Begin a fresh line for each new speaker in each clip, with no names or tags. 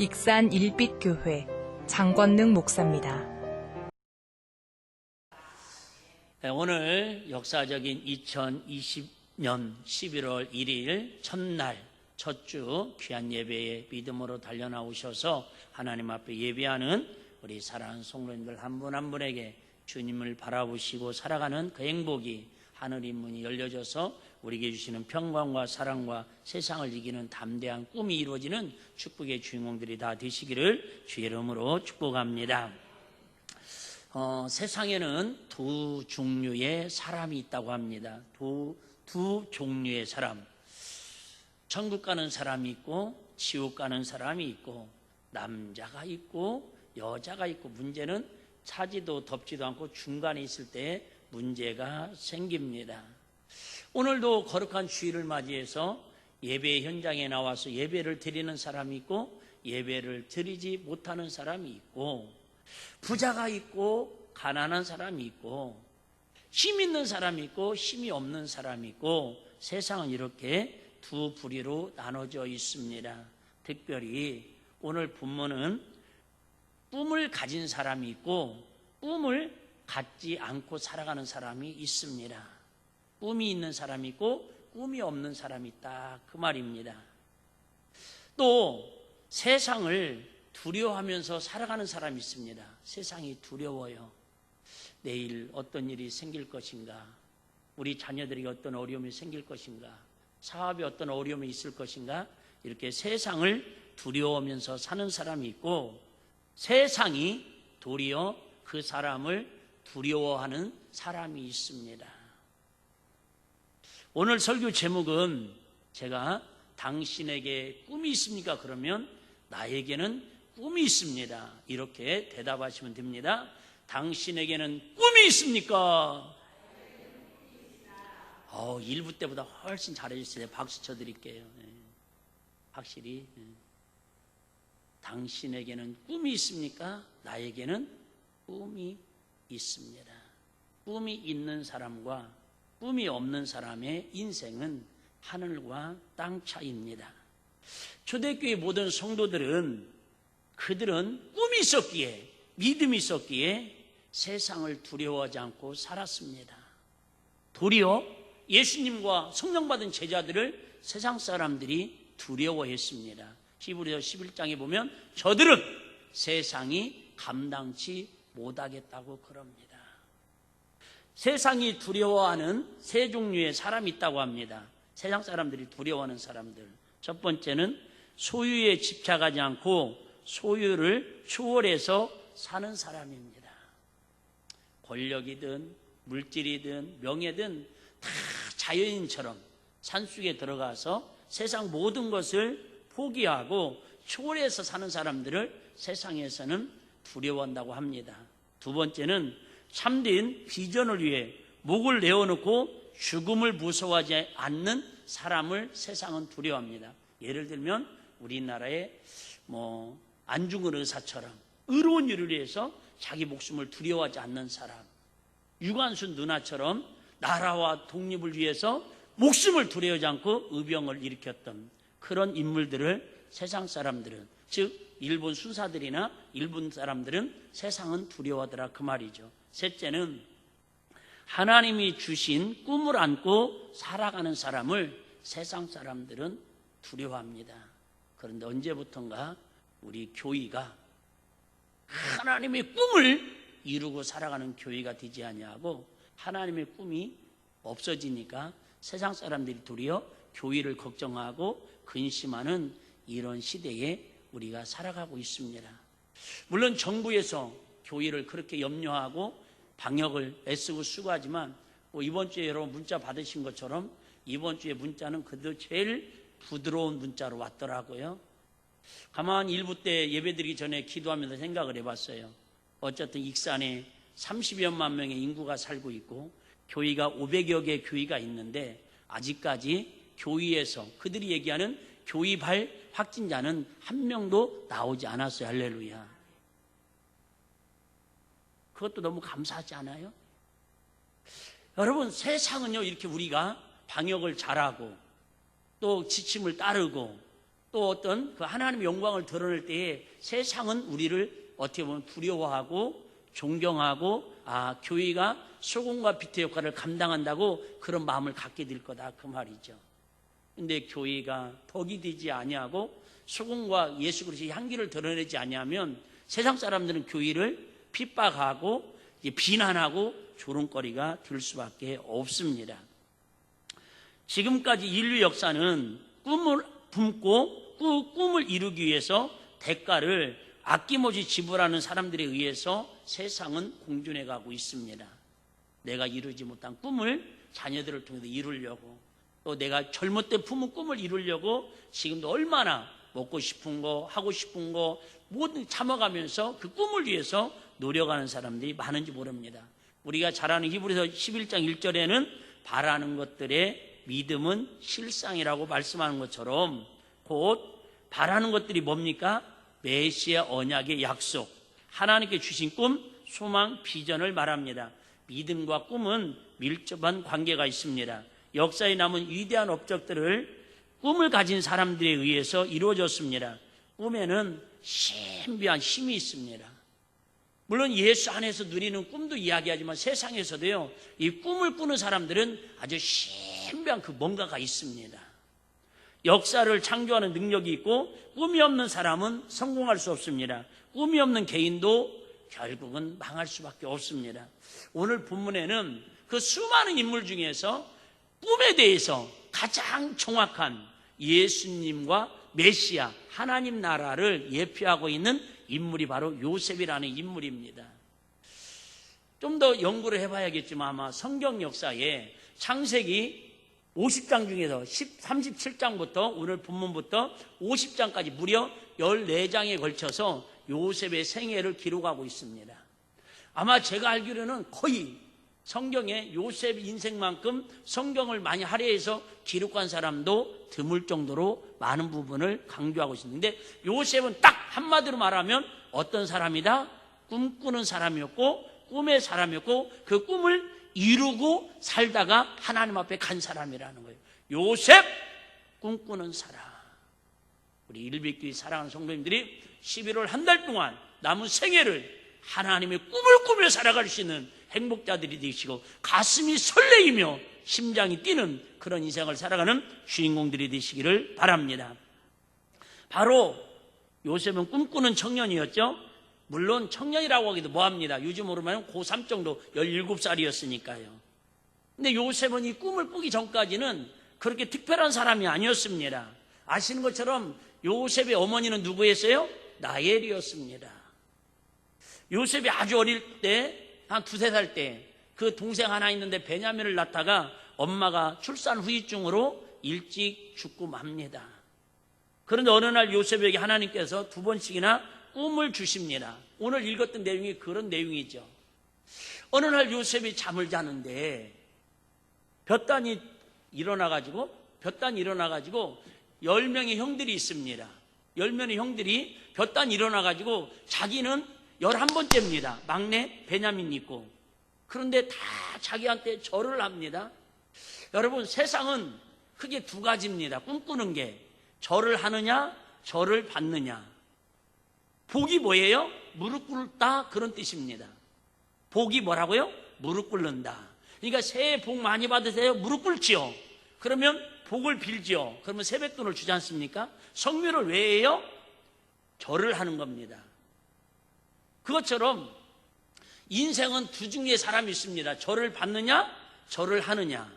익산 일빛교회 장권능 목사입니다.
네, 오늘 역사적인 2020년 11월 1일 첫날 첫 주 귀한 예배에 믿음으로 달려나오셔서 하나님 앞에 예배하는 우리 사랑하는 성도님들 한 분 한 분에게 주님을 바라보시고 살아가는 그 행복이 하늘의 문이 열려져서 우리에게 주시는 평강과 사랑과 세상을 이기는 담대한 꿈이 이루어지는 축복의 주인공들이 다 되시기를 주의 이름으로 축복합니다. 세상에는 두 종류의 사람이 있다고 합니다. 두 종류의 사람. 천국 가는 사람이 있고 지옥 가는 사람이 있고 남자가 있고 여자가 있고 문제는 차지도 덥지도 않고 중간에 있을 때 문제가 생깁니다. 오늘도 거룩한 주일을 맞이해서 예배 현장에 나와서 예배를 드리는 사람이 있고 예배를 드리지 못하는 사람이 있고 부자가 있고 가난한 사람이 있고 힘 있는 사람이 있고 힘이 없는 사람이 있고 세상은 이렇게 두 부류로 나눠져 있습니다. 특별히 오늘 본문은 꿈을 가진 사람이 있고 꿈을 갖지 않고 살아가는 사람이 있습니다. 꿈이 있는 사람이 있고 꿈이 없는 사람이 있다 그 말입니다. 또 세상을 두려워하면서 살아가는 사람이 있습니다. 세상이 두려워요. 내일 어떤 일이 생길 것인가, 우리 자녀들에게 어떤 어려움이 생길 것인가, 사업에 어떤 어려움이 있을 것인가, 이렇게 세상을 두려워하면서 사는 사람이 있고 세상이 도리어 그 사람을 두려워하는 사람이 있습니다. 오늘 설교 제목은 제가 당신에게 꿈이 있습니까? 그러면 나에게는 꿈이 있습니다. 이렇게 대답하시면 됩니다. 당신에게는 꿈이 있습니까? 1부 때보다 훨씬 잘해주세요. 박수 쳐드릴게요. 확실히. 당신에게는 꿈이 있습니까? 나에게는 꿈이 있습니다. 꿈이 있는 사람과 꿈이 없는 사람의 인생은 하늘과 땅 차이입니다. 초대교회 모든 성도들은 그들은 꿈이 있었기에 믿음이 있었기에 세상을 두려워하지 않고 살았습니다. 도리어 예수님과 성령받은 제자들을 세상 사람들이 두려워했습니다. 히브리서 11장에 보면 저들은 세상이 감당치 못하겠다고 그럽니다. 세상이 두려워하는 세 종류의 사람이 있다고 합니다. 세상 사람들이 두려워하는 사람들. 첫 번째는 소유에 집착하지 않고 소유를 초월해서 사는 사람입니다. 권력이든 물질이든 명예든 다 자연인처럼 산속에 들어가서 세상 모든 것을 포기하고 초월해서 사는 사람들을 세상에서는 두려워한다고 합니다. 두 번째는 참된 비전을 위해 목을 내어놓고 죽음을 무서워하지 않는 사람을 세상은 두려워합니다. 예를 들면 우리나라의 안중근 의사처럼 의로운 일을 위해서 자기 목숨을 두려워하지 않는 사람, 유관순 누나처럼 나라와 독립을 위해서 목숨을 두려워하지 않고 의병을 일으켰던 그런 인물들을 세상 사람들은, 즉 일본 순사들이나 일본 사람들은 세상은 두려워하더라 그 말이죠. 셋째는 하나님이 주신 꿈을 안고 살아가는 사람을 세상 사람들은 두려워합니다. 그런데 언제부턴가 우리 교회가 하나님의 꿈을 이루고 살아가는 교회가 되지 아니하고 하나님의 꿈이 없어지니까 세상 사람들이 도리어 교회를 걱정하고 근심하는 이런 시대에 우리가 살아가고 있습니다. 물론 정부에서 교회를 그렇게 염려하고 방역을 애쓰고 수고하지만 이번 주에 여러분 문자 받으신 것처럼 이번 주에 문자는 그래도 제일 부드러운 문자로 왔더라고요. 가만히 일부 때 예배드리기 전에 기도하면서 생각을 해봤어요. 어쨌든 익산에 30여만 명의 인구가 살고 있고 교회가 500여 개 교회가 있는데 아직까지 교회에서 그들이 얘기하는 교회발 확진자는 한 명도 나오지 않았어요. 할렐루야. 그것도 너무 감사하지 않아요? 여러분, 세상은요 이렇게 우리가 방역을 잘하고 또 지침을 따르고 또 어떤 그 하나님의 영광을 드러낼 때에 세상은 우리를 어떻게 보면 두려워하고 존경하고 교회가 소금과 빛의 역할을 감당한다고 그런 마음을 갖게 될 거다 그 말이죠. 근데 교회가 덕이 되지 아니하고 소금과 예수 그리스도의 향기를 드러내지 아니하면 세상 사람들은 교회를 핍박하고 비난하고 조롱거리가 될 수밖에 없습니다. 지금까지 인류 역사는 꿈을 품고 그 꿈을 이루기 위해서 대가를 아낌없이 지불하는 사람들에 의해서 세상은 공존해 가고 있습니다. 내가 이루지 못한 꿈을 자녀들을 통해서 이루려고, 또 내가 젊을 때 품은 꿈을 이루려고 지금도 얼마나 먹고 싶은 거, 하고 싶은 거 모든 참아가면서 그 꿈을 위해서 노력하는 사람들이 많은지 모릅니다. 우리가 잘 아는 히브리서 11장 1절에는 바라는 것들의 믿음은 실상이라고 말씀하는 것처럼 곧 바라는 것들이 뭡니까? 메시아 언약의 약속, 하나님께 주신 꿈, 소망, 비전을 말합니다. 믿음과 꿈은 밀접한 관계가 있습니다. 역사에 남은 위대한 업적들을 꿈을 가진 사람들에 의해서 이루어졌습니다. 꿈에는 신비한 힘이 있습니다. 물론 예수 안에서 누리는 꿈도 이야기하지만 세상에서도요, 이 꿈을 꾸는 사람들은 아주 신비한 그 뭔가가 있습니다. 역사를 창조하는 능력이 있고 꿈이 없는 사람은 성공할 수 없습니다. 꿈이 없는 개인도 결국은 망할 수밖에 없습니다. 오늘 본문에는 그 수많은 인물 중에서 꿈에 대해서 가장 정확한 예수님과 메시아 하나님 나라를 예표하고 있는 인물이 바로 요셉이라는 인물입니다. 좀 더 연구를 해봐야겠지만 아마 성경 역사에 창세기 50장 중에서 37장부터 오늘 본문부터 50장까지 무려 14장에 걸쳐서 요셉의 생애를 기록하고 있습니다. 아마 제가 알기로는 거의 성경에 요셉 인생만큼 성경을 많이 할애해서 기록한 사람도 드물 정도로 많은 부분을 강조하고 있는데, 요셉은 딱 한마디로 말하면 어떤 사람이다? 꿈꾸는 사람이었고 꿈의 사람이었고 그 꿈을 이루고 살다가 하나님 앞에 간 사람이라는 거예요. 요셉 꿈꾸는 사람. 우리 일백교회 사랑하는 성도님들이 11월 한 달 동안 남은 생애를 하나님의 꿈을 꾸며 살아갈 수 있는 행복자들이 되시고 가슴이 설레이며 심장이 뛰는 그런 인생을 살아가는 주인공들이 되시기를 바랍니다. 바로 요셉은 꿈꾸는 청년이었죠. 물론 청년이라고 하기도 뭐합니다. 요즘으로 말하면 고3 정도 17살이었으니까요. 근데 요셉은 이 꿈을 꾸기 전까지는 그렇게 특별한 사람이 아니었습니다. 아시는 것처럼 요셉의 어머니는 누구였어요? 라헬이었습니다. 요셉이 아주 어릴 때, 한 2-3살 때 그 동생 하나 있는데 베냐민을 낳다가 엄마가 출산 후유증으로 일찍 죽고 맙니다. 그런데 어느 날 요셉에게 하나님께서 2번씩이나 꿈을 주십니다. 오늘 읽었던 내용이 그런 내용이죠. 어느 날 요셉이 잠을 자는데 볕단이 일어나가지고 10명의 형들이 있습니다. 10명의 형들이 볕단 일어나가지고 자기는 11번째입니다. 막내 베냐민이 있고. 그런데 다 자기한테 절을 합니다. 여러분, 세상은 크게 2가지입니다. 꿈꾸는 게. 절을 하느냐, 절을 받느냐. 복이 뭐예요? 무릎 꿇다, 그런 뜻입니다. 복이 뭐라고요? 무릎 꿇는다. 그러니까 새해 복 많이 받으세요. 무릎 꿇지요. 그러면 복을 빌지요. 그러면 세뱃돈을 주지 않습니까? 성묘를 왜 해요? 절을 하는 겁니다. 그것처럼 인생은 2종류의 사람이 있습니다. 절을 받느냐, 절을 하느냐.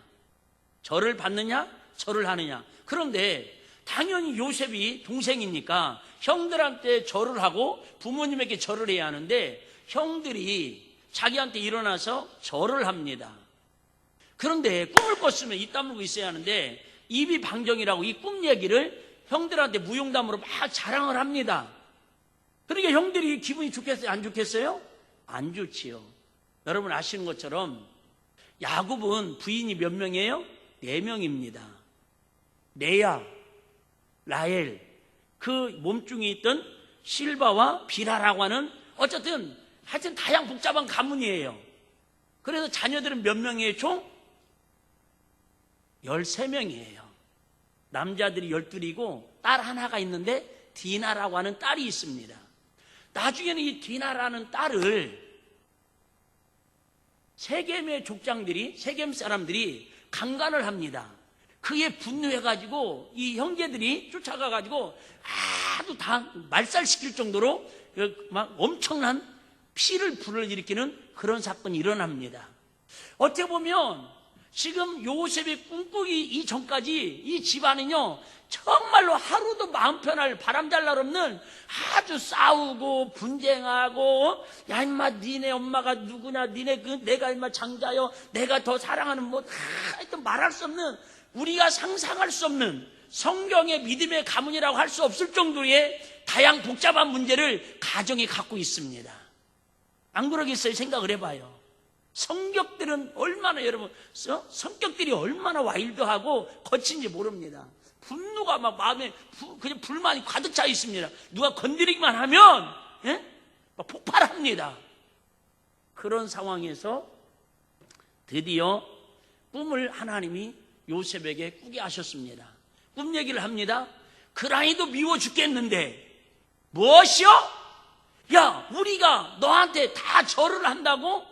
절을 받느냐, 절을 하느냐. 그런데 당연히 요셉이 동생이니까 형들한테 절을 하고 부모님에게 절을 해야 하는데 형들이 자기한테 일어나서 절을 합니다. 그런데 꿈을 꿨으면 입 다물고 있어야 하는데 입이 방정이라고 이 꿈 얘기를 형들한테 무용담으로 막 자랑을 합니다. 그러니까 형들이 기분이 좋겠어요? 안 좋겠어요? 안 좋지요. 여러분 아시는 것처럼 야곱은 부인이 몇 명이에요? 4명입니다. 레아, 라헬, 그 몸중에 있던 실바와 비라라고 하는 어쨌든 하여튼 다양 복잡한 가문이에요. 그래서 자녀들은 몇 명이에요? 총 13명이에요. 남자들이 12이고 딸 하나가 있는데 디나라고 하는 딸이 있습니다. 나중에는 이 디나라는 딸을 세겜의 족장들이, 세겜 사람들이 강간을 합니다. 그에 분노해가지고 이 형제들이 쫓아가가지고 아주 다 말살시킬 정도로 막 엄청난 피를 불을 일으키는 그런 사건이 일어납니다. 어떻게 보면 지금 요셉이 꿈꾸기 이전까지 이 집안은요 정말로 하루도 마음 편할 바람 잘 날 없는 아주 싸우고 분쟁하고, 야 임마 니네 엄마가 누구냐, 니네 내가 임마 장자요, 내가 더 사랑하는 뭐 하여튼 말할 수 없는, 우리가 상상할 수 없는 성경의 믿음의 가문이라고 할 수 없을 정도의 다양 복잡한 문제를 가정이 갖고 있습니다. 안 그러겠어요? 생각을 해봐요. 성격들은 얼마나, 여러분, 성격들이 얼마나 와일드하고 거친지 모릅니다. 분노가 막 마음에 그냥 불만이 가득 차 있습니다. 누가 건드리기만 하면 막 폭발합니다. 그런 상황에서 드디어 꿈을 하나님이 요셉에게 꾸게 하셨습니다. 꿈 얘기를 합니다. 그 라이도 미워 죽겠는데 무엇이요? 야, 우리가 너한테 다 절을 한다고?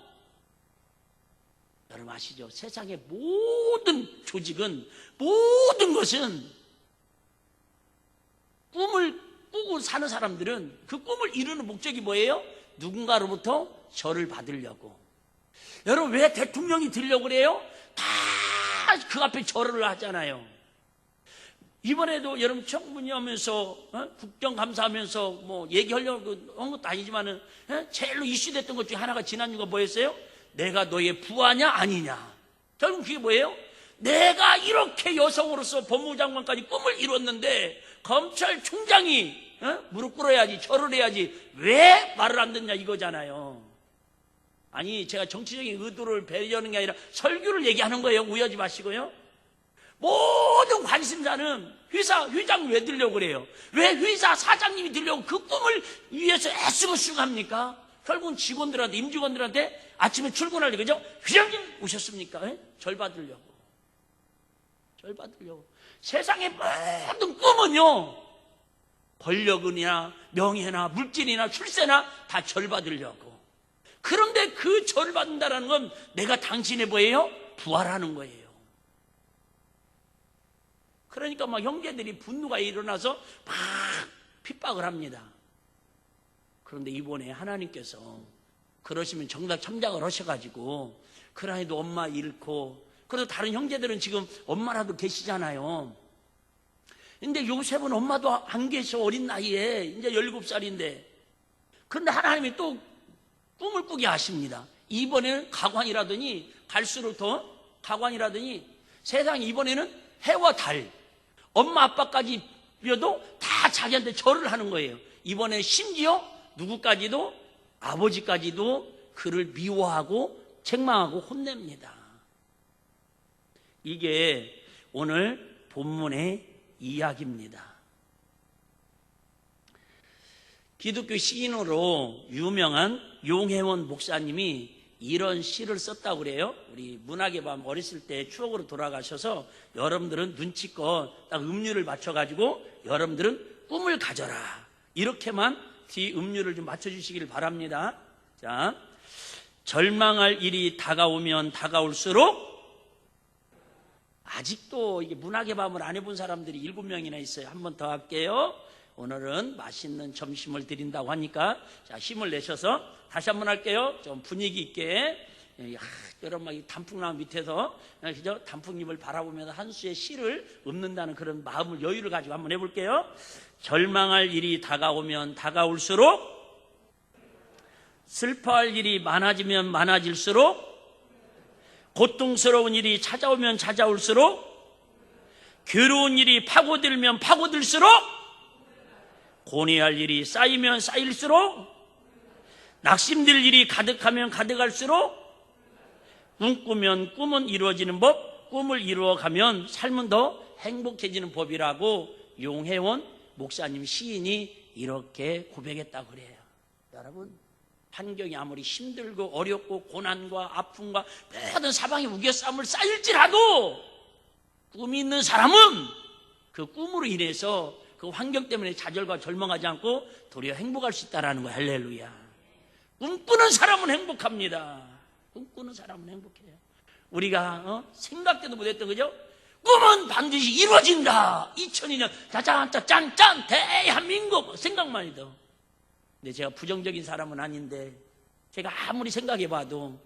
여러분 아시죠? 세상의 모든 조직은, 모든 것은 꿈을 꾸고 사는 사람들은 그 꿈을 이루는 목적이 뭐예요? 누군가로부터 절을 받으려고. 여러분 왜 대통령이 되려고 그래요? 다 그 앞에 절을 하잖아요. 이번에도 여러분 청문회하면서 국정감사하면서 뭐 얘기하려고 한 것도 아니지만은 제일로 이슈됐던 것 중에 하나가 지난주가 뭐였어요? 내가 너의 부하냐 아니냐. 결국 그게 뭐예요? 내가 이렇게 여성으로서 법무부 장관까지 꿈을 이뤘는데 검찰총장이 무릎 꿇어야지, 절을 해야지 왜 말을 안 듣냐 이거잖아요. 아니 제가 정치적인 의도를 배려하는 게 아니라 설교를 얘기하는 거예요. 오해하지 마시고요. 모든 관심사는 회장 왜 들려고 그래요? 왜 회사 사장님이 들려고 그 꿈을 위해서 애쓰고 합니까? 결국은 직원들한테, 임직원들한테 아침에 출근할 때, 그죠? 회장님 오셨습니까? 절 받으려고. 절 받으려고. 세상의 모든 꿈은요, 권력이나 명예나 물질이나 출세나 다 절 받으려고. 그런데 그 절 받는다는 건 내가 당신의 뭐예요? 부하라는 거예요. 그러니까 막 형제들이 분노가 일어나서 막 핍박을 합니다. 그런데 이번에 하나님께서 그러시면 정작 참작을 하셔가지고 그라이도 엄마 잃고, 그래도 다른 형제들은 지금 엄마라도 계시잖아요. 근데 요셉은 엄마도 안 계셔. 어린 나이에 이제 17살인데. 그런데 하나님이 또 꿈을 꾸게 하십니다. 이번에는 가관이라더니 갈수록 더 가관이라더니 세상에 이번에는 해와 달, 엄마 아빠까지여도 다 자기한테 절을 하는 거예요. 이번에 심지어 누구까지도, 아버지까지도 그를 미워하고 책망하고 혼냅니다. 이게 오늘 본문의 이야기입니다. 기독교 시인으로 유명한 용혜원 목사님이 이런 시를 썼다고 그래요. 우리 문학의 밤 어렸을 때 추억으로 돌아가셔서 여러분들은 눈치껏 딱 음률을 맞춰가지고 여러분들은 꿈을 가져라. 이렇게만 뒤 음률을 좀 맞춰주시길 바랍니다. 자, 절망할 일이 다가오면 다가올수록, 아직도 이게 문학의 밤을 안 해본 사람들이 7명이나 있어요. 한 번 더 할게요. 오늘은 맛있는 점심을 드린다고 하니까 자, 힘을 내셔서 다시 한번 할게요. 좀 분위기 있게. 여러분 막 단풍나무 밑에서 그저 단풍잎을 바라보면서 한 수의 시를 읊는다는 그런 마음을, 여유를 가지고 한번 해볼게요. 절망할 일이 다가오면 다가올수록, 슬퍼할 일이 많아지면 많아질수록, 고통스러운 일이 찾아오면 찾아올수록, 괴로운 일이 파고들면 파고들수록, 고뇌할 일이 쌓이면 쌓일수록, 낙심될 일이 가득하면 가득할수록, 꿈꾸면 꿈은 이루어지는 법, 꿈을 이루어가면 삶은 더 행복해지는 법이라고 용혜원 목사님 시인이 이렇게 고백했다고 그래요. 여러분, 환경이 아무리 힘들고 어렵고 고난과 아픔과 모든 사방의 우겨싸움을 쌓일지라도 꿈이 있는 사람은 그 꿈으로 인해서 그 환경 때문에 좌절과 절망하지 않고 도리어 행복할 수 있다는 거예요. 할렐루야. 꿈꾸는 사람은 행복합니다. 꿈꾸는 사람은 행복해요. 우리가 생각대도 못했던 거죠. 꿈은 반드시 이루어진다. 2002년 짜잔 대한민국 생각만 해도. 근데 제가 부정적인 사람은 아닌데 제가 아무리 생각해봐도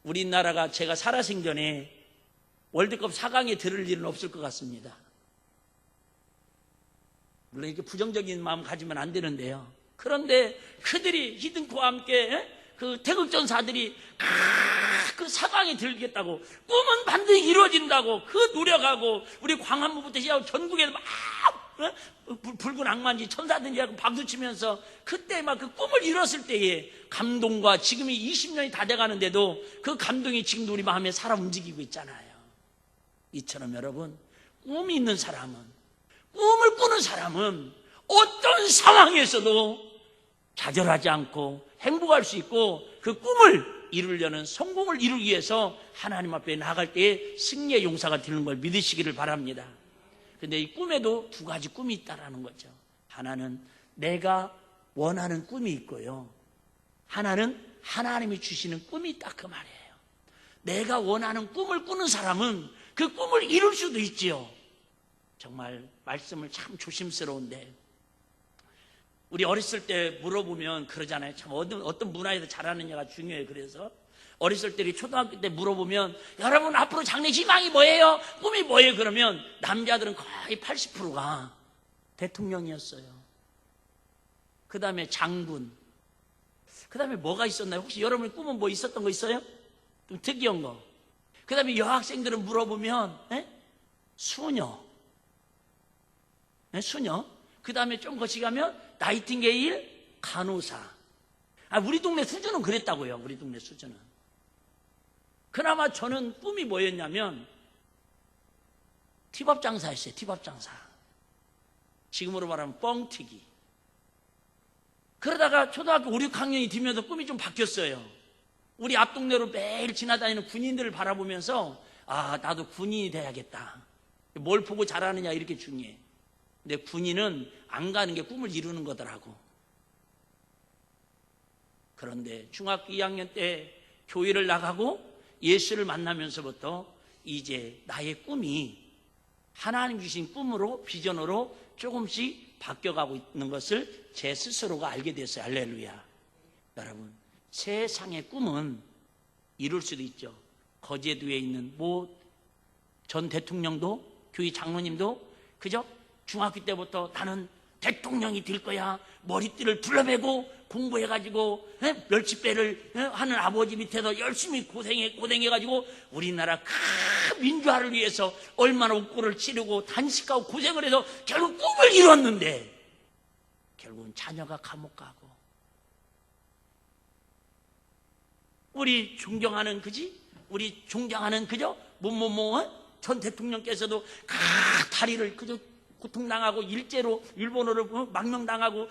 우리나라가 제가 살아생전에 월드컵 4강에 들을 일은 없을 것 같습니다. 물론 이렇게 부정적인 마음 가지면 안 되는데요. 그런데 그들이 히든코와 함께 그 태극전사들이 그 4강에 들겠다고, 꿈은 반드시 이루어진다고 그 노력하고, 우리 광화문부터 시작하고 전국에서 막 붉은 악마인지 천사든지 하고 박수치면서 그때 막 그 꿈을 이뤘을 때의 감동과, 지금이 20년이 다 돼가는데도 그 감동이 지금도 우리 마음에 살아 움직이고 있잖아요. 이처럼 여러분, 꿈이 있는 사람은, 꿈을 꾸는 사람은 어떤 상황에서도 좌절하지 않고 행복할 수 있고, 그 꿈을 이루려는, 성공을 이루기 위해서 하나님 앞에 나아갈 때에 승리의 용사가 되는 걸 믿으시기를 바랍니다. 근데 이 꿈에도 두 가지 꿈이 있다라는 거죠. 하나는 내가 원하는 꿈이 있고요, 하나는 하나님이 주시는 꿈이 있다, 그 말이에요. 내가 원하는 꿈을 꾸는 사람은 그 꿈을 이룰 수도 있지요. 정말 말씀을 참 조심스러운데, 우리 어렸을 때 물어보면 그러잖아요. 참 어떤 문화에서 자라느냐가 중요해요. 그래서 어렸을 때, 초등학교 때 물어보면 여러분 앞으로 장래 희망이 뭐예요? 꿈이 뭐예요? 그러면 남자들은 거의 80%가 대통령이었어요. 그 다음에 장군, 그 다음에 뭐가 있었나요? 혹시 여러분의 꿈은 뭐 있었던 거 있어요? 좀 특이한 거. 그 다음에 여학생들은 물어보면 수녀, 수녀. 그 다음에 좀 거치가면 나이팅게일, 간호사. 우리 동네 수준은 그랬다고요. 우리 동네 수준은. 그나마 저는 꿈이 뭐였냐면 티밥 장사였어요. 티밥 장사. 지금으로 말하면 뻥튀기. 그러다가 초등학교 5, 6학년이 되면서 꿈이 좀 바뀌었어요. 우리 앞 동네로 매일 지나다니는 군인들을 바라보면서 나도 군인이 돼야겠다. 뭘 보고 자라느냐 이렇게 중요해. 근데 군인은 안 가는 게 꿈을 이루는 거더라고. 그런데 중학교 2학년 때 교회를 나가고 예수를 만나면서부터 이제 나의 꿈이 하나님 주신 꿈으로, 비전으로 조금씩 바뀌어가고 있는 것을 제 스스로가 알게 됐어요. 할렐루야. 여러분, 세상의 꿈은 이룰 수도 있죠. 거제도에 있는 전 대통령도, 교회 장로님도 그죠? 중학교 때부터 나는 대통령이 될 거야, 머리띠를 둘러매고 공부해가지고 멸치배를 하는 아버지 밑에서 열심히 고생해가지고 우리나라 큰 민주화를 위해서 얼마나 옥고를 치르고 단식하고 고생을 해서 결국 꿈을 이뤘는데 결국은 자녀가 감옥 가고, 우리 존경하는 우리 존경하는 전 대통령께서도 다리를 고통당하고 일제로 일본어로 망명당하고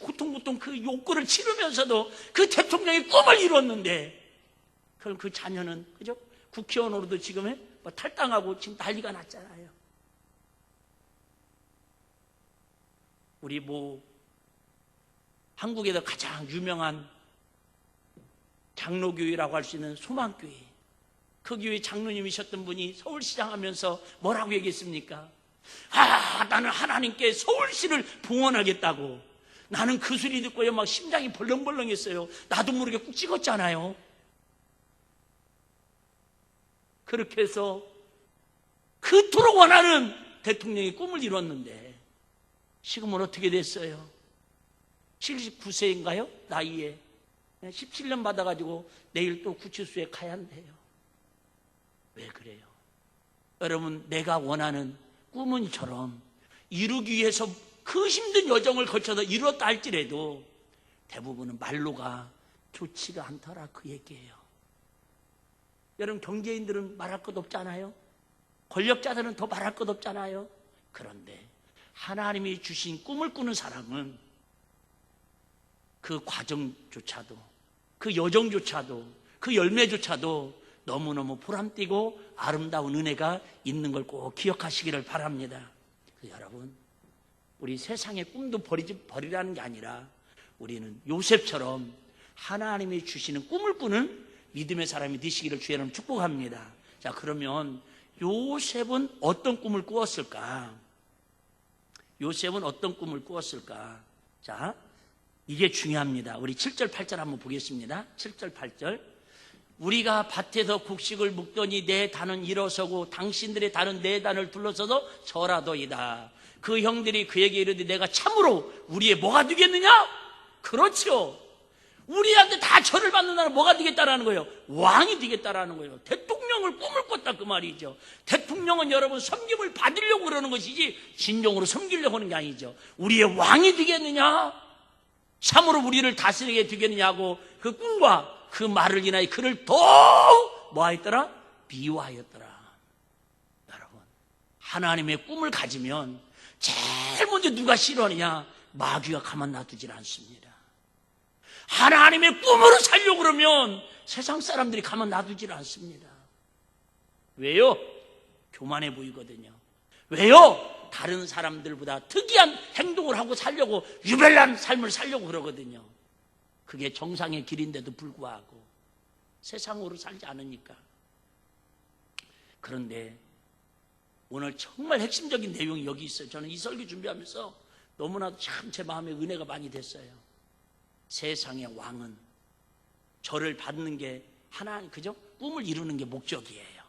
고통 그 욕구를 치르면서도 그 대통령의 꿈을 이뤘는데, 그럼 그 자녀는 국회의원으로도 지금 탈당하고 지금 난리가 났잖아요. 우리 한국에서 가장 유명한 장로교회라고 할 수 있는 소망교회, 그 교회 장로님이셨던 분이 서울시장 하면서 뭐라고 얘기했습니까? 나는 하나님께 서울시를 봉헌하겠다고. 나는 그 소리 듣고요 막 심장이 벌렁벌렁했어요. 나도 모르게 꾹 찍었잖아요. 그렇게 해서 그토록 원하는 대통령의 꿈을 이뤘는데 지금은 어떻게 됐어요? 79세인가요? 나이에 17년 받아가지고 내일 또 구치소에 가야 한대요. 왜 그래요? 여러분, 내가 원하는 꿈은처럼 이루기 위해서 그 힘든 여정을 거쳐서 이뤘다 할지라도 대부분은 말로가 좋지가 않더라, 그 얘기예요. 여러분, 경제인들은 말할 것 없잖아요. 권력자들은 더 말할 것 없잖아요. 그런데 하나님이 주신 꿈을 꾸는 사람은 그 과정조차도, 그 여정조차도, 그 열매조차도 너무너무 보람띠고 아름다운 은혜가 있는 걸 꼭 기억하시기를 바랍니다. 여러분, 우리 세상의 꿈도 버리라는 게 아니라 우리는 요셉처럼 하나님이 주시는 꿈을 꾸는 믿음의 사람이 되시기를 주의 이름으로 축복합니다. 자, 그러면 요셉은 어떤 꿈을 꾸었을까? 요셉은 어떤 꿈을 꾸었을까? 자, 이게 중요합니다. 우리 7절, 8절 한번 보겠습니다. 7절, 8절. 우리가 밭에서 곡식을 묵더니 내 단은 일어서고 당신들의 단은 내 단을 둘러서서 절하도이다. 그 형들이 그에게 이르되 내가 참으로 우리의 뭐가 되겠느냐? 그렇죠. 우리한테 다 절을 받는다는 뭐가 되겠다라는 거예요? 왕이 되겠다라는 거예요. 대통령을 꿈을 꿨다 그 말이죠. 대통령은 여러분 섬김을 받으려고 그러는 것이지 진정으로 섬기려고 하는 게 아니죠. 우리의 왕이 되겠느냐? 참으로 우리를 다스리게 되겠느냐고 그 꿈과 그 말을 인하여 그를 더욱 뭐하였더라? 미워하였더라. 여러분, 하나님의 꿈을 가지면 제일 먼저 누가 싫어하느냐? 마귀가 가만 놔두질 않습니다. 하나님의 꿈으로 살려고 그러면 세상 사람들이 가만 놔두질 않습니다. 왜요? 교만해 보이거든요. 왜요? 다른 사람들보다 특이한 행동을 하고 살려고, 유별난 삶을 살려고 그러거든요. 그게 정상의 길인데도 불구하고 세상으로 살지 않으니까. 그런데 오늘 정말 핵심적인 내용이 여기 있어요. 저는 이 설교 준비하면서 너무나도 참 제 마음에 은혜가 많이 됐어요. 세상의 왕은 저를 받는 게 하나님, 그죠? 꿈을 이루는 게 목적이에요.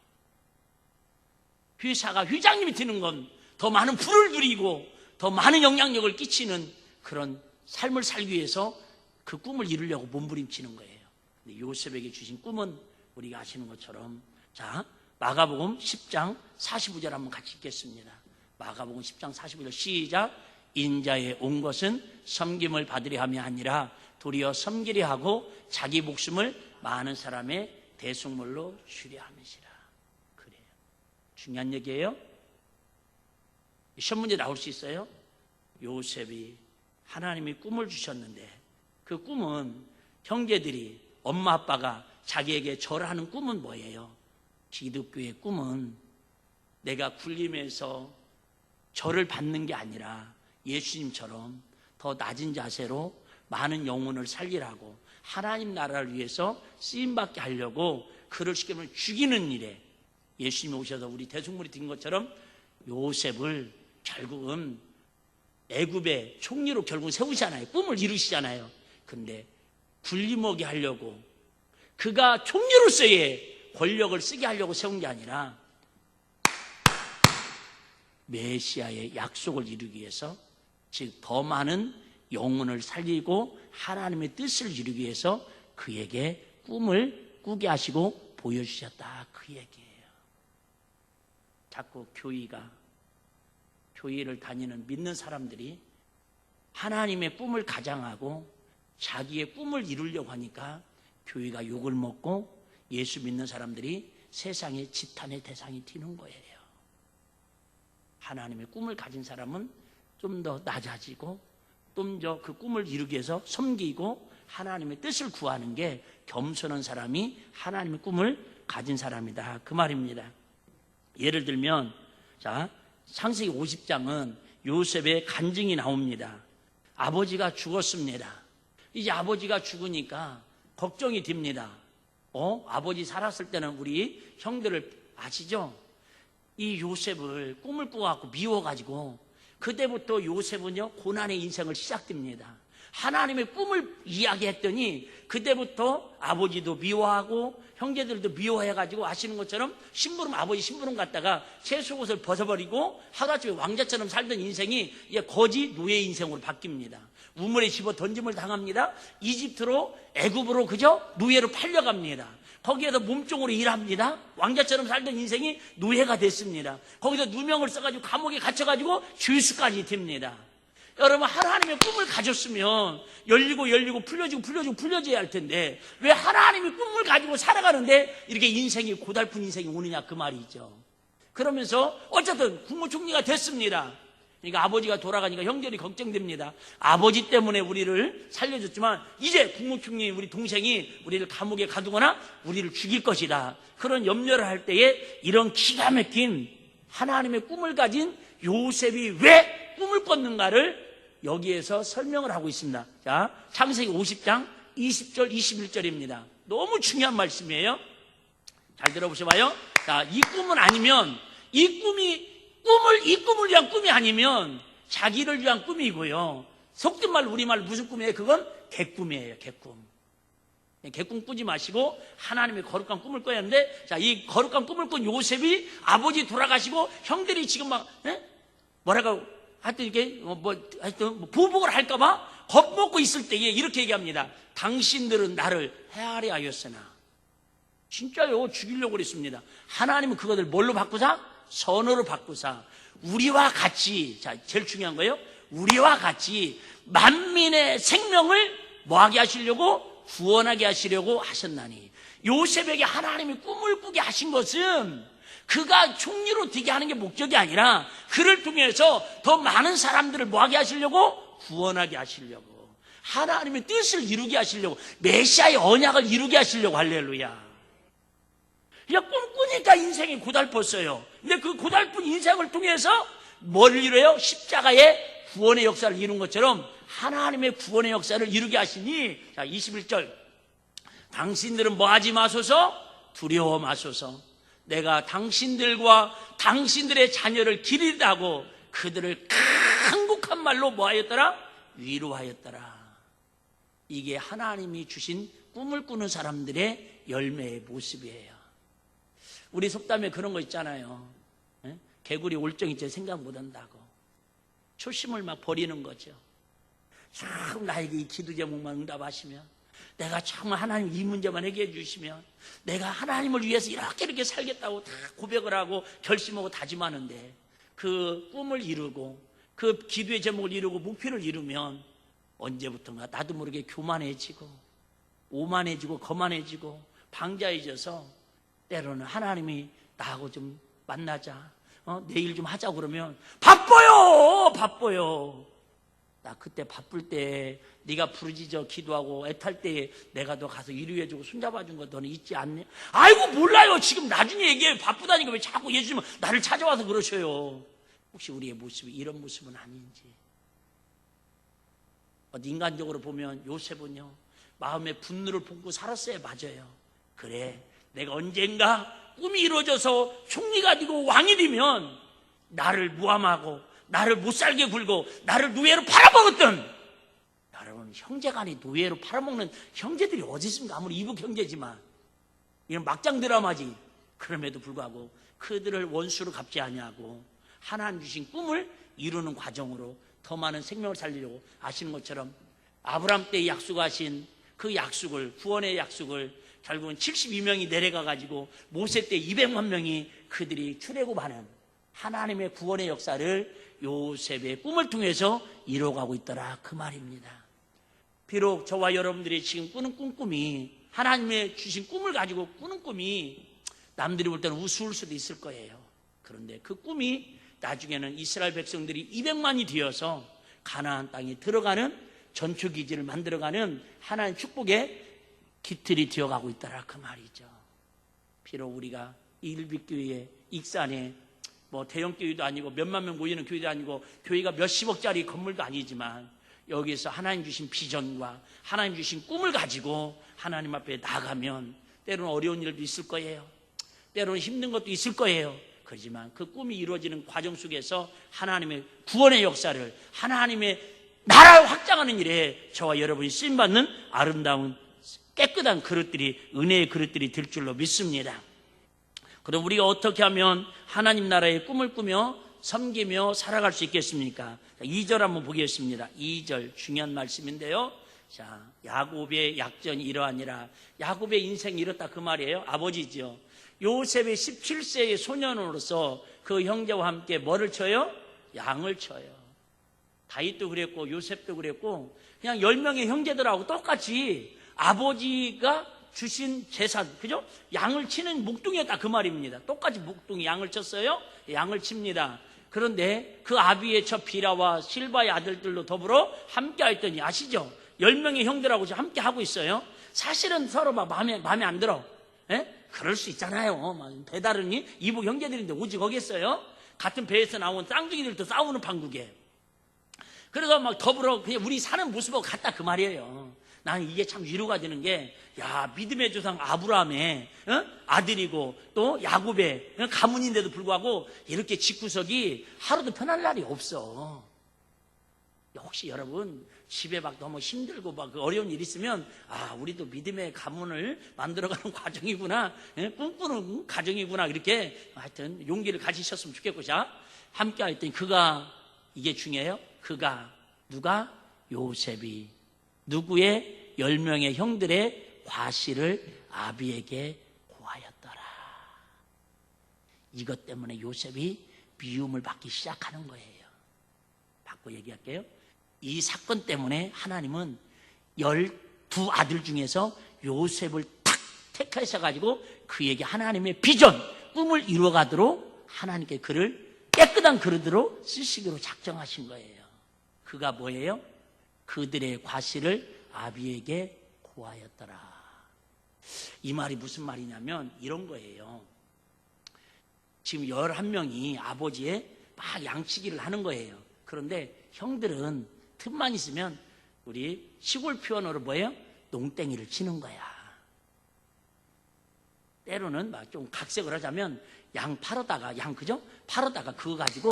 회사가 회장님이 되는 건 더 많은 부를 누리고 더 많은 영향력을 끼치는 그런 삶을 살기 위해서 그 꿈을 이루려고 몸부림치는 거예요. 근데 요셉에게 주신 꿈은 우리가 아시는 것처럼, 자, 마가복음 10장 45절 한번 같이 읽겠습니다. 마가복음 10장 45절 시작. 인자에 온 것은 섬김을 받으려 함이 아니라 도리어 섬기려 하고 자기 목숨을 많은 사람의 대속물로 주려 함이시라. 그래요. 중요한 얘기예요. 시험 문제 나올 수 있어요. 요셉이 하나님이 꿈을 주셨는데 그 꿈은 형제들이, 엄마 아빠가 자기에게 절하는 꿈은 뭐예요? 기독교의 꿈은 내가 굴림에서 절을 받는 게 아니라 예수님처럼 더 낮은 자세로 많은 영혼을 살리라고 하나님 나라를 위해서 쓰임받게 하려고 그를 쉽게 말하면 죽이는 일에 예수님이 오셔서 우리 대속물이 된 것처럼 요셉을 결국은 애굽의 총리로 결국 세우시잖아요. 꿈을 이루시잖아요. 근데 굴림먹이 하려고, 그가 총리로서의 권력을 쓰게 하려고 세운 게 아니라 메시아의 약속을 이루기 위해서, 즉 더 많은 영혼을 살리고 하나님의 뜻을 이루기 위해서 그에게 꿈을 꾸게 하시고 보여주셨다, 그 얘기예요. 자꾸 교회를 다니는 믿는 사람들이 하나님의 꿈을 가장하고 자기의 꿈을 이루려고 하니까 교회가 욕을 먹고 예수 믿는 사람들이 세상의 지탄의 대상이 되는 거예요. 하나님의 꿈을 가진 사람은 좀 더 낮아지고 좀 더 그 꿈을 이루기 위해서 섬기고 하나님의 뜻을 구하는 게 겸손한 사람이 하나님의 꿈을 가진 사람이다, 그 말입니다. 예를 들면, 자, 창세기 50장은 요셉의 간증이 나옵니다. 아버지가 죽었습니다. 이제 아버지가 죽으니까 걱정이 됩니다. 아버지 살았을 때는 우리 형들을 아시죠? 이 요셉을 꿈을 꾸어갖고 미워가지고 그때부터 요셉은요 고난의 인생을 시작됩니다. 하나님의 꿈을 이야기했더니 그때부터 아버지도 미워하고 형제들도 미워해가지고 아시는 것처럼 심부름, 아버지 심부름 갔다가 새 속옷을 벗어버리고 하루아침에 왕자처럼 살던 인생이 이제 거지 노예 인생으로 바뀝니다. 우물에 집어 던짐을 당합니다. 이집트로, 애굽으로 그저 노예로 팔려갑니다. 거기에서 몸종으로 일합니다. 왕자처럼 살던 인생이 노예가 됐습니다. 거기서 누명을 써가지고 감옥에 갇혀가지고 죄수까지 됩니다. 여러분, 하나님의 꿈을 가졌으면 열리고 풀려져야 할 텐데 왜 하나님의 꿈을 가지고 살아가는데 이렇게 인생이 고달픈 인생이 오느냐, 그 말이죠. 그러면서 어쨌든 국무총리가 됐습니다. 그러니까 아버지가 돌아가니까 형제들이 걱정됩니다. 아버지 때문에 우리를 살려줬지만 이제 국무총리 우리 동생이 우리를 감옥에 가두거나 우리를 죽일 것이다, 그런 염려를 할 때에 이런 기가 막힌 하나님의 꿈을 가진 요셉이 왜 꿈을 꿨는가를 여기에서 설명을 하고 있습니다. 자, 창세기 50장 20절 21절입니다. 너무 중요한 말씀이에요. 잘 들어보셔봐요. 자, 이 꿈은 아니면 이 꿈을 위한 꿈이 아니면 자기를 위한 꿈이고요. 속된 말 우리말 무슨 꿈이에요? 그건 개꿈이에요. 개꿈. 개꿈 꾸지 마시고 하나님의 거룩한 꿈을 꿔야 하는데, 자, 이 거룩한 꿈을 꾼 요셉이 아버지 돌아가시고 형들이 지금 막 뭐라고 하여튼 이렇게 하여튼 보복을 할까봐 겁먹고 있을 때에 이렇게 얘기합니다. 당신들은 나를 헤아려 하였으나. 진짜요, 죽이려고 그랬습니다. 하나님은 그것을 뭘로 바꾸사? 선어로 바꾸사 우리와 같이, 자, 제일 중요한 거예요. 우리와 같이 만민의 생명을 뭐하게 하시려고? 구원하게 하시려고 하셨나니. 요셉에게 하나님이 꿈을 꾸게 하신 것은 그가 총리로 되게 하는 게 목적이 아니라 그를 통해서 더 많은 사람들을 뭐하게 하시려고? 구원하게 하시려고, 하나님의 뜻을 이루게 하시려고, 메시아의 언약을 이루게 하시려고. 할렐루야. 그냥 꿈꾸니까 인생이 고달팠어요. 근데 그 고달픈 인생을 통해서 뭘 이뤄요? 십자가의 구원의 역사를 이룬 것처럼 하나님의 구원의 역사를 이루게 하시니. 자, 21절. 당신들은 뭐 하지 마소서? 두려워 마소서. 내가 당신들과 당신들의 자녀를 기리다고 그들을 강국한 말로 뭐 하였더라? 위로하였더라. 이게 하나님이 주신 꿈을 꾸는 사람들의 열매의 모습이에요. 우리 속담에 그런 거 있잖아요. 개구리 올정이째 생각 못한다고. 초심을 막 버리는 거죠. 참 나에게 이 기도 제목만 응답하시면, 내가 정말 하나님 이 문제만 해결해 주시면 내가 하나님을 위해서 이렇게 살겠다고 다 고백을 하고 결심하고 다짐하는데, 그 꿈을 이루고 그 기도의 제목을 이루고 목표를 이루면 언제부턴가 나도 모르게 교만해지고 오만해지고 거만해지고 방자해져서 때로는 하나님이 나하고 좀 만나자, 내일 좀 하자고 그러면 바빠요. 나 그때 바쁠 때 네가 부르짖어 기도하고 애탈 때 내가 너 가서 위로해주고 손잡아준 거 너는 잊지 않냐? 아이고 몰라요. 지금 나중에 얘기해요. 바쁘다니까 왜 자꾸 예수님은 나를 찾아와서 그러셔요. 혹시 우리의 모습이 이런 모습은 아닌지. 인간적으로 보면 요셉은요, 마음에 분노를 품고 살았어야 맞아요. 그래, 내가 언젠가 꿈이 이루어져서 총리가 되고 왕이 되면 나를 무함하고 나를 못살게 굴고 나를 노예로 팔아먹었던, 여러분, 형제간에 노예로 팔아먹는 형제들이 어디 있습니까? 아무리 이북 형제지만 이런 막장 드라마지. 그럼에도 불구하고 그들을 원수로 갚지 아니하고 하나님 주신 꿈을 이루는 과정으로 더 많은 생명을 살리려고 하시는 것처럼, 아브라함 때 약속하신 그 약속을, 구원의 약속을 결국은 72명이 내려가 가지고 모세 때 200만 명이 그들이 출애굽하는 하나님의 구원의 역사를 요셉의 꿈을 통해서 이뤄가고 있더라, 그 말입니다. 비록 저와 여러분들이 지금 꾸는 꿈이, 하나님의 주신 꿈을 가지고 꾸는 꿈이 남들이 볼 때는 우스울 수도 있을 거예요. 그런데 그 꿈이 나중에는 이스라엘 백성들이 200만이 되어서 가나안 땅에 들어가는 전초기지를 만들어가는 하나님 축복의 깃틀이 되어가고 있더라, 그 말이죠. 비록 우리가 일빛교회 익산에 뭐 대형교회도 아니고 몇만 명 모이는 교회도 아니고 교회가 몇십억짜리 건물도 아니지만, 여기에서 하나님 주신 비전과 하나님 주신 꿈을 가지고 하나님 앞에 나가면 때로는 어려운 일도 있을 거예요. 때로는 힘든 것도 있을 거예요. 그렇지만 그 꿈이 이루어지는 과정 속에서 하나님의 구원의 역사를, 하나님의 나라를 확장하는 일에 저와 여러분이 쓰임받는 아름다운 깨끗한 그릇들이, 은혜의 그릇들이 될 줄로 믿습니다. 그럼 우리가 어떻게 하면 하나님 나라의 꿈을 꾸며 섬기며 살아갈 수 있겠습니까? 2절 한번 보겠습니다. 2절 중요한 말씀인데요. 자, 야곱의 약전이 이러하니라. 야곱의 인생이 이렇다, 그 말이에요. 아버지죠. 요셉의 17세의 소년으로서 그 형제와 함께 뭐를 쳐요? 양을 쳐요. 다윗도 그랬고 요셉도 그랬고, 그냥 10명의 형제들하고 똑같이 아버지가 주신 재산, 그죠? 양을 치는 목동이었다, 그 말입니다. 똑같이 목동이 양을 쳤어요. 양을 칩니다. 그런데 그 아비의 저 비라와 실바의 아들들로 더불어 함께 했더니, 아시죠? 10명의 형들하고 함께 하고 있어요. 사실은 서로 막 마음에 안 들어. 예? 그럴 수 있잖아요. 배다르니 이북 형제들인데 오직 거겠어요? 같은 배에서 나온 쌍둥이들도 싸우는 판국에. 그래서 막 더불어 그냥 우리 사는 모습하고 같다 그 말이에요. 나는 이게 참 위로가 되는 게, 야, 믿음의 조상 아브라함의 아들이고 또 야곱의 가문인데도 불구하고 이렇게 집구석이 하루도 편할 날이 없어. 혹시 여러분 집에 막 너무 힘들고 막 어려운 일 있으면, 아, 우리도 믿음의 가문을 만들어가는 과정이구나, 꿈꾸는 가정이구나, 이렇게 하여튼 용기를 가지셨으면 좋겠고. 자, 함께 했더니 그가, 이게 중요해요. 그가, 누가? 요셉이 누구의 10명의 형들의 과실을 아비에게 고하였더라. 이것 때문에 요셉이 미움을 받기 시작하는 거예요. 바꿔 얘기할게요. 이 사건 때문에 하나님은 12아들 중에서 요셉을 탁 택하셔가지고 그에게 하나님의 비전, 꿈을 이루어가도록 하나님께 그를 깨끗한 그릇으로 쓰시기로 작정하신 거예요. 그가 뭐예요? 그들의 과실을 아비에게 고하였더라. 이 말이 무슨 말이냐면 이런 거예요. 지금 11명이 아버지의 막 양치기를 하는 거예요. 그런데 형들은 틈만 있으면 우리 시골 표현으로 뭐예요? 농땡이를 치는 거야. 때로는 막 좀 각색을 하자면 양 팔아다가, 양 그죠? 팔아다가 그거 가지고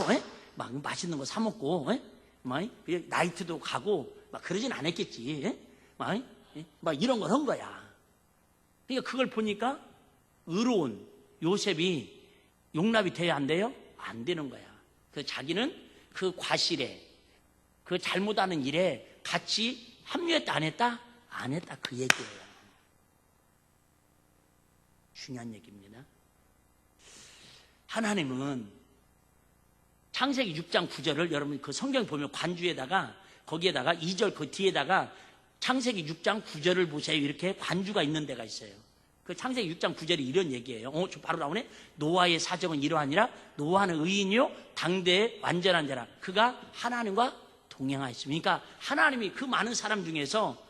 막 맛있는 거 사 먹고 막 나이트도 가고 막 그러진 않았겠지. 막 이런 걸 한 거야. 그러니까 그걸 보니까 의로운 요셉이 용납이 돼야 안 돼요? 안 되는 거야. 그 자기는 그 과실에, 그 잘못하는 일에 같이 합류했다 안 했다? 안 했다, 그 얘기예요. 중요한 얘기입니다. 하나님은 창세기 6장 9절을 여러분 그 성경 보면 관주에다가 거기에다가 2절 그 뒤에다가 창세기 6장 9절을 보세요. 이렇게 관주가 있는 데가 있어요. 그 창세기 6장 9절이 이런 얘기예요. 저 바로 나오네. 노아의 사정은 이러하니라. 노아는 의인이요 당대의 완전한 자라. 그가 하나님과 동행하였습니다. 그러니까 하나님이 그 많은 사람 중에서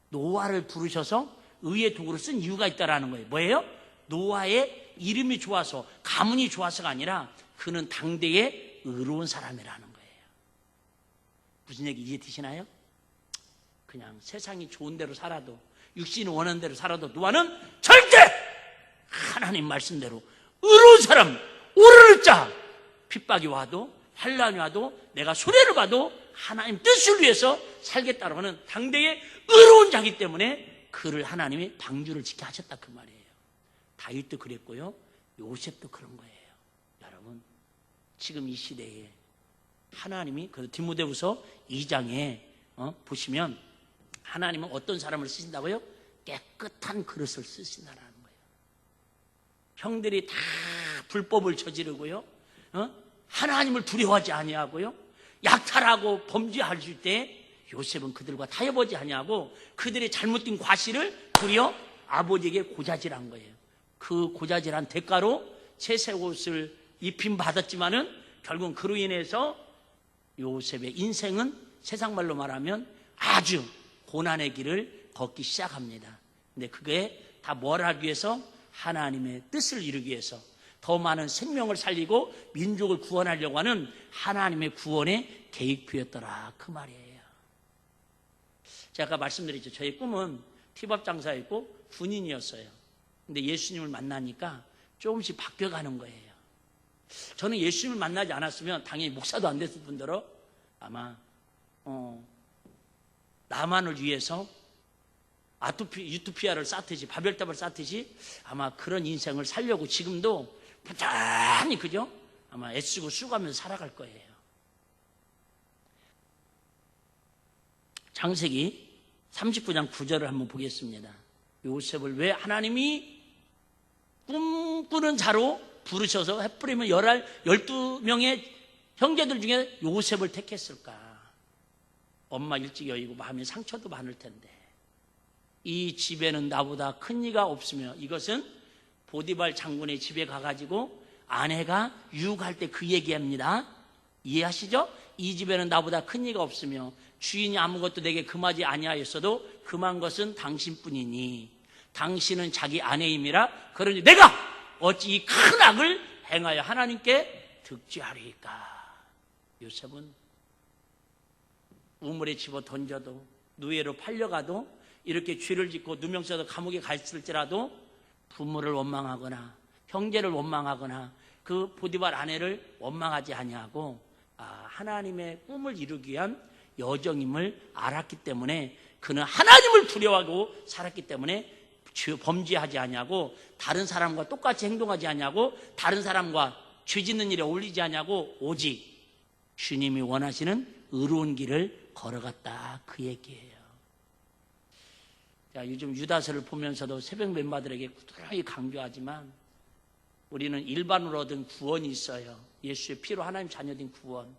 노아를 부르셔서 의의 도구로 쓴 이유가 있다라는 거예요. 뭐예요? 노아의 이름이 좋아서, 가문이 좋아서가 아니라 그는 당대의 의로운 사람이라는 거예요. 무슨 얘기 이해되시나요? 그냥 세상이 좋은 대로 살아도, 육신이 원하는 대로 살아도 노아는 절대 하나님 말씀대로 의로운 사람, 오르는 자, 핍박이 와도 환란이 와도 내가 손해를 봐도 하나님 뜻을 위해서 살겠다고 하는 당대의 의로운 자기 때문에 그를 하나님이 방주를 지켜 하셨다, 그 말이에요. 다윗도 그랬고요, 요셉도 그런 거예요. 여러분, 지금 이 시대에 하나님이 그 디모데후서 2장에 보시면 하나님은 어떤 사람을 쓰신다고요? 깨끗한 그릇을 쓰신다는 거예요. 형들이 다 불법을 저지르고요, 하나님을 두려워하지 아니하고요, 약탈하고 범죄할 때 요셉은 그들과 타협하지 아니하고 그들의 잘못된 과실을 도리어 아버지에게 고자질한 거예요. 그 고자질한 대가로 채색 옷을 입힘 받았지만은 결국은 그로 인해서 요셉의 인생은 세상 말로 말하면 아주 고난의 길을 걷기 시작합니다. 근데 그게 다 뭘 하기 위해서? 하나님의 뜻을 이루기 위해서, 더 많은 생명을 살리고 민족을 구원하려고 하는 하나님의 구원의 계획표였더라, 그 말이에요. 제가 아까 말씀드렸죠. 저의 꿈은 티밥 장사였고 군인이었어요. 근데 예수님을 만나니까 조금씩 바뀌어가는 거예요. 저는 예수님을 만나지 않았으면 당연히 목사도 안 됐을 뿐더러 아마 나만을 위해서 유토피아를 쌓듯이, 바벨탑을 쌓듯이 아마 그런 인생을 살려고 지금도 부단히, 그죠? 아마 애쓰고 수고하면서 살아갈 거예요. 창세기 39장 9절을 한번 보겠습니다. 요셉을 왜 하나님이 꿈꾸는 자로 부르셔서 헤프림은 12명의 형제들 중에 요셉을 택했을까? 엄마 일찍 여의고 마음에 상처도 많을 텐데, 이 집에는 나보다 큰 이가 없으며, 이것은 보디발 장군의 집에 가가지고 아내가 유혹할 때 그 얘기합니다. 이해하시죠? 이 집에는 나보다 큰 이가 없으며 주인이 아무것도 내게 금하지 아니하였어도 금한 것은 당신뿐이니 당신은 자기 아내임이라. 그러니 내가 어찌 이 큰 악을 행하여 하나님께 득지하리까. 요셉은 우물에 집어 던져도, 누에로 팔려가도, 이렇게 죄를 짓고 누명 써서 감옥에 갔을지라도 부모를 원망하거나 형제를 원망하거나 그 보디발 아내를 원망하지 아니하고 하나님의 꿈을 이루기 위한 여정임을 알았기 때문에 그는 하나님을 두려워하고 살았기 때문에 범죄하지 아니하고 다른 사람과 똑같이 행동하지 아니하고 다른 사람과 죄 짓는 일에 어울리지 아니하고 오직 주님이 원하시는 의로운 길을 걸어갔다, 그 얘기예요. 자, 요즘 유다서를 보면서도 새벽 멤버들에게 꾸준히 강조하지만 우리는 일반으로 얻은 구원이 있어요. 예수의 피로 하나님 자녀된 구원.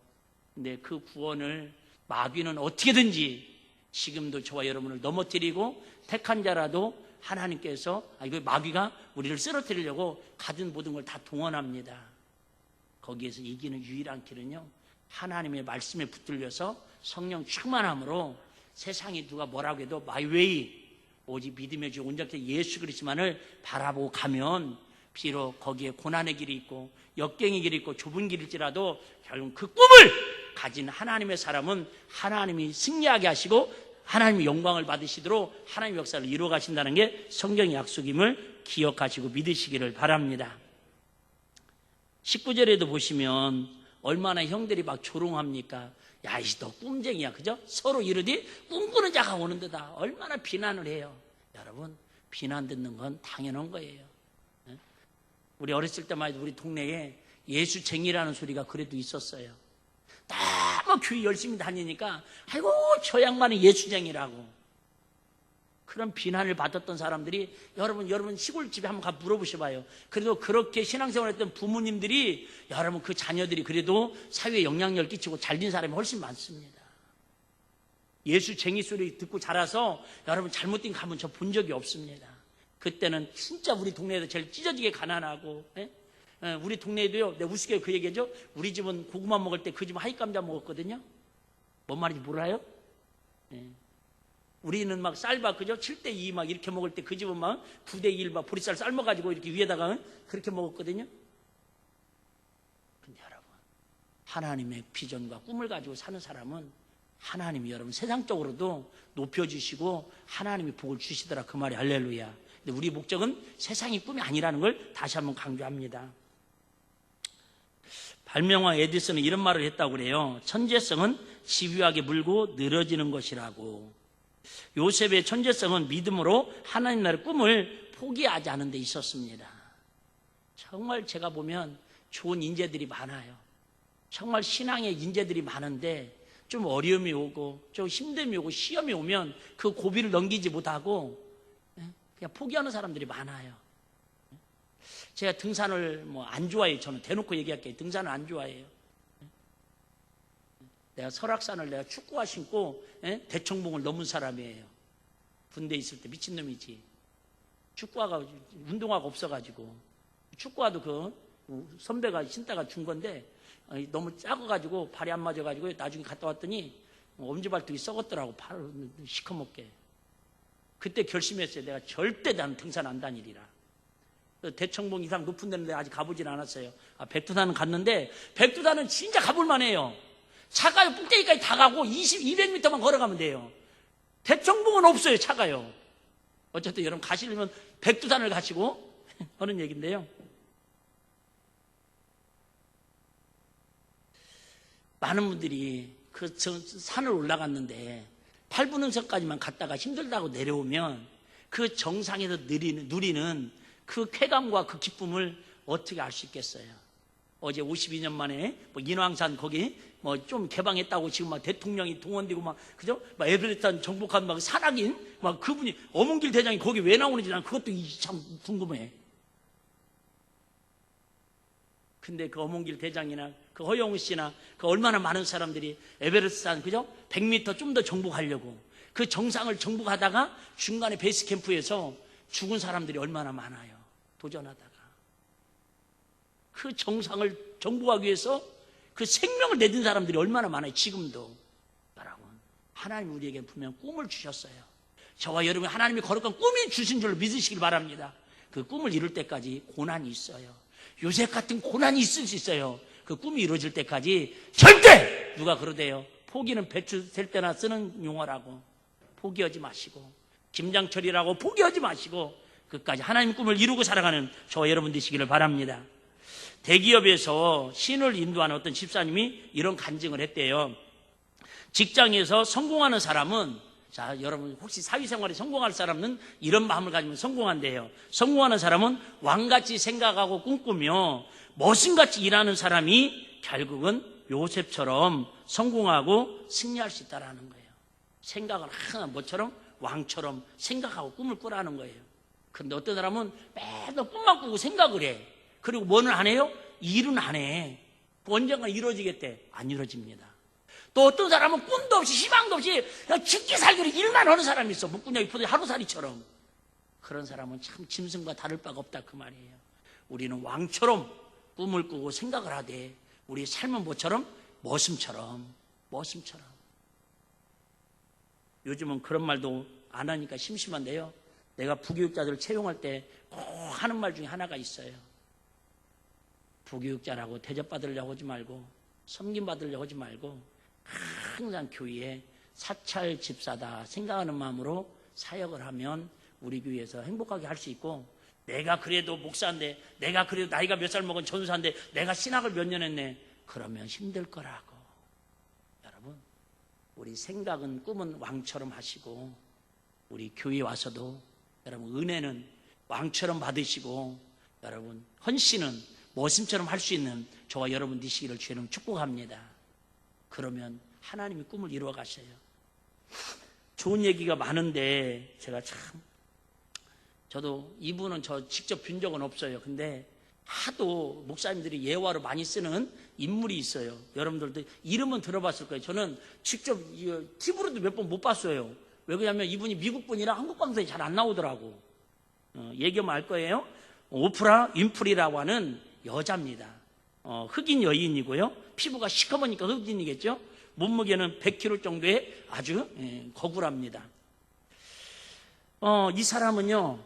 근데 그 구원을 마귀는 어떻게든지 지금도 저와 여러분을 넘어뜨리고 택한 자라도 하나님께서 이거 마귀가 우리를 쓰러뜨리려고 가진 모든 걸 다 동원합니다. 거기에서 이기는 유일한 길은요, 하나님의 말씀에 붙들려서 성령 충만함으로 세상이 누가 뭐라고 해도 마이 웨이, 오직 믿음의 주 온전케 예수 그리스도만을 바라보고 가면 비록 거기에 고난의 길이 있고 역경의 길이 있고 좁은 길일지라도 결국 그 꿈을 가진 하나님의 사람은 하나님이 승리하게 하시고 하나님의 영광을 받으시도록 하나님의 역사를 이루어 가신다는 게 성경의 약속임을 기억하시고 믿으시기를 바랍니다. 19절에도 보시면 얼마나 형들이 막 조롱합니까? 야, 이씨 너 꿈쟁이야, 그죠? 서로 이르되 꿈꾸는 자가 오는 데다. 얼마나 비난을 해요. 여러분, 비난 듣는 건 당연한 거예요. 우리 어렸을 때만 해도 우리 동네에 예수쟁이라는 소리가 그래도 있었어요. 너무 교회 열심히 다니니까 아이고 저 양반이 예수쟁이라고. 그런 비난을 받았던 사람들이 여러분 시골집에 한번 가 물어보셔봐요. 그래도 그렇게 신앙생활 했던 부모님들이 여러분 그 자녀들이 그래도 사회에 영향력을 끼치고 잘된 사람이 훨씬 많습니다. 예수쟁이 소리 듣고 자라서 여러분 잘못된 가문 저 본 적이 없습니다. 그때는 진짜 우리 동네에서 제일 찢어지게 가난하고, 우리 동네에도요, 내가 우습게 그 얘기하죠. 우리 집은 고구마 먹을 때 그 집은 하이감자 먹었거든요. 뭔 말인지 몰라요? 우리는 막 쌀밥, 그죠? 7:2 막 이렇게 먹을 때 그 집은 막 9:1 막 보리쌀 삶아가지고 이렇게 위에다가 그렇게 먹었거든요. 근데 여러분, 하나님의 비전과 꿈을 가지고 사는 사람은 하나님이 여러분 세상적으로도 높여주시고 하나님이 복을 주시더라, 그 말이 할렐루야. 근데 우리 목적은 세상의 꿈이 아니라는 걸 다시 한번 강조합니다. 발명왕 에디슨은 이런 말을 했다고 그래요. 천재성은 집요하게 물고 늘어지는 것이라고. 요셉의 천재성은 믿음으로 하나님 나라의 꿈을 포기하지 않은 데 있었습니다. 정말 제가 보면 좋은 인재들이 많아요. 정말 신앙의 인재들이 많은데 좀 어려움이 오고 좀 힘듦이 오고 시험이 오면 그 고비를 넘기지 못하고 그냥 포기하는 사람들이 많아요. 제가 등산을 안 좋아해요. 저는 대놓고 얘기할게요. 등산을 안 좋아해요. 내가 설악산을 내가 축구화 신고 대청봉을 넘은 사람이에요. 군대에 있을 때 미친놈이지. 축구화가 운동화가 없어가지고 축구화도 그 선배가 신다가 준 건데 너무 작아가지고 발이 안 맞아가지고 나중에 갔다 왔더니 엄지발톱이 썩었더라고. 발을 시커멓게. 그때 결심했어요. 내가 절대 나는 등산 안 다니리라. 대청봉 이상 높은 데는 아직 가보진 않았어요. 백두산은 갔는데 백두산은 진짜 가볼만 해요. 차가요. 꼭대기까지 다 가고 200m만 걸어가면 돼요. 대청봉은 없어요. 차가요. 어쨌든 여러분 가시려면 백두산을 가시고 하는 얘기인데요. 많은 분들이 그 산을 올라갔는데 8분흥선까지만 갔다가 힘들다고 내려오면 그 정상에서 누리는 그 쾌감과 그 기쁨을 어떻게 알 수 있겠어요? 어제 52년 만에 인왕산 거기 좀 개방했다고 지금 막 대통령이 동원되고 막 그죠? 막 에베레스트 정복한 막 산악인 막 그분이 어몽길 대장이 거기 왜 나오는지 난 그것도 참 궁금해. 근데 그 어몽길 대장이나 그 허영우 씨나 그 얼마나 많은 사람들이 에베레스트 산 그죠? 100m 좀 더 정복하려고 그 정상을 정복하다가 중간에 베이스 캠프에서 죽은 사람들이 얼마나 많아요. 도전하다가 그 정상을 정복하기 위해서 그 생명을 내든 사람들이 얼마나 많아요. 지금도. 여러분, 하나님이 우리에게 분명 꿈을 주셨어요. 저와 여러분 하나님이 거룩한 꿈이 주신 줄로 믿으시길 바랍니다. 그 꿈을 이룰 때까지 고난이 있어요. 요셉 같은 고난이 있을 수 있어요. 그 꿈이 이루어질 때까지 절대 누가 그러대요. 포기는 배추 셀 때나 쓰는 용어라고. 포기하지 마시고, 김장철이라고 포기하지 마시고 끝까지 하나님 꿈을 이루고 살아가는 저와 여러분 되시기를 바랍니다. 대기업에서 신을 인도하는 어떤 집사님이 이런 간증을 했대요. 직장에서 성공하는 사람은, 자, 여러분 혹시 사회생활에 성공할 사람은 이런 마음을 가지면 성공한대요. 성공하는 사람은 왕같이 생각하고 꿈꾸며 머신같이 일하는 사람이 결국은 요셉처럼 성공하고 승리할 수 있다는 거예요. 생각을 항상 뭐처럼? 왕처럼 생각하고 꿈을 꾸라는 거예요. 그런데 어떤 사람은 매일 꿈만 꾸고 생각을 해. 그리고 뭐는 안 해요? 일은 안 해. 언젠가 이루어지겠대. 안 이루어집니다. 또 어떤 사람은 꿈도 없이 희망도 없이 그냥 죽기 살기로 일만 하는 사람이 있어. 묵군야기 포도의 하루살이처럼. 그런 사람은 참 짐승과 다를 바가 없다 그 말이에요. 우리는 왕처럼 꿈을 꾸고 생각을 하되 우리 삶은 뭐처럼? 머슴처럼. 요즘은 그런 말도 안 하니까 심심한데요. 내가 부교육자들 채용할 때 꼭 하는 말 중에 하나가 있어요. 부교육자라고 대접받으려고 하지 말고 섬김받으려고 하지 말고 항상 교회에 사찰 집사다 생각하는 마음으로 사역을 하면 우리 교회에서 행복하게 할 수 있고, 내가 그래도 목사인데, 내가 그래도 나이가 몇 살 먹은 전사인데 내가 신학을 몇 년 했네, 그러면 힘들 거라고. 여러분, 우리 생각은 꿈은 왕처럼 하시고 우리 교회에 와서도 여러분 은혜는 왕처럼 받으시고 여러분 헌신은 머슴처럼 할 수 있는 저와 여러분 되시기를 주님 축복합니다. 그러면 하나님이 꿈을 이루어 가셔요. 좋은 얘기가 많은데 저도 이분은 저 직접 뵌 적은 없어요. 근데 하도 목사님들이 예화로 많이 쓰는 인물이 있어요. 여러분들도 이름은 들어봤을 거예요. 저는 직접 TV로도 몇 번 못 봤어요. 왜 그러냐면 이분이 미국 분이라 한국 방송에 잘 안 나오더라고. 얘기하면 알 거예요. 오프라 윈프리라고 하는 여자입니다. 흑인 여인이고요. 피부가 시커머니까 흑인이겠죠. 몸무게는 100kg 정도의 아주 거구랍니다. 이 사람은요,